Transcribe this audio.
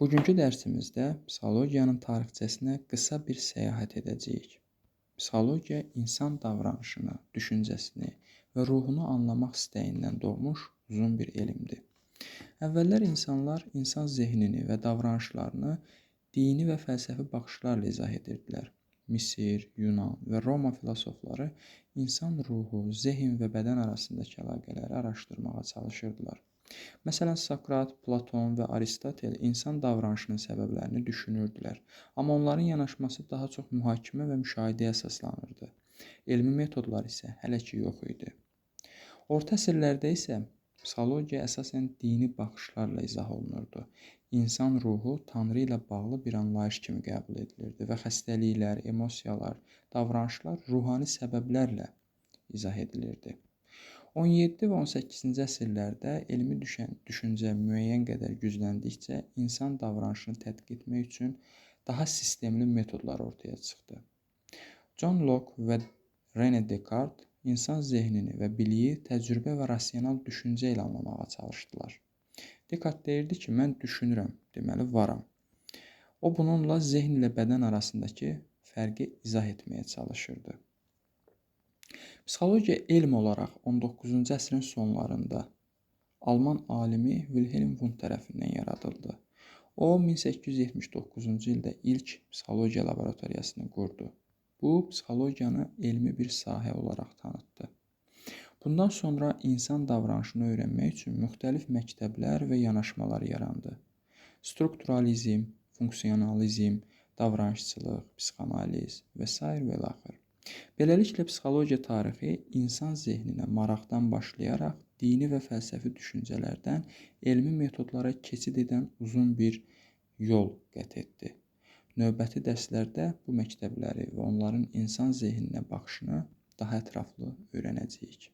Bugünkü dərsimizdə psixologiyanın tarixçəsinə qısa bir səyahət edəcəyik. Psixologiya insan davranışını, düşüncəsini və ruhunu anlamaq istəyindən doğmuş uzun bir elmdir. Əvvəllər insanlar insan zehnini və davranışlarını dini və fəlsəfi baxışlarla izah edirdilər. Misir, Yunan və Roma filosofları insan ruhu, zehin və bədən arasındakı əlaqələri araşdırmağa çalışırdılar. Məsələn, Sokrat, Platon və Aristotel insan davranışının səbəblərini düşünürdülər, amma onların yanaşması daha çox mühakimə və müşahidəyə əsaslanırdı. Elmi metodlar isə hələ ki yox idi. Orta əsrlərdə isə psixologiya əsasən dini baxışlarla izah olunurdu. İnsan ruhu Tanrı ilə bağlı bir anlayış kimi qəbul edilirdi və xəstəliklər, emosiyalar, davranışlar ruhani səbəblərlə izah edilirdi. 17 və 18-ci əsrlərdə elmi düşüncə müəyyən qədər gücləndikcə insan davranışını tədqiq etmək üçün daha sistemli metodlar ortaya çıxdı. John Locke və René Descartes insan zehnini və biliyi təcrübə və rasional düşüncə ilə anlamağa çalışdılar. Descartes deyirdi ki, mən düşünürəm, deməli varam. O bununla zehn ilə bədən arasındakı fərqi izah etməyə çalışırdı. Psixologiya elm olaraq 19-cu əsrin sonlarında Alman alimi Wilhelm Wundt tərəfindən yaradıldı. O 1879-cu ildə ilk psixologiya laboratoriyasını qurdu. Bu, psixologiyanı elmi bir sahə olaraq tanıtdı. Bundan sonra insan davranışını öyrənmək üçün müxtəlif məktəblər və yanaşmalar yarandı. Strukturalizm, funksionalizm, davranışçılıq, psixoanaliz və s. və l. Beləliklə, psixologiya tarixi insan zehninə maraqdan başlayaraq dini və fəlsəfi düşüncələrdən elmi metodlara keçid edən uzun bir yol qət etdi. Növbəti dərslərdə bu məktəbləri və onların insan zehninə baxışını daha ətraflı öyrənəcəyik.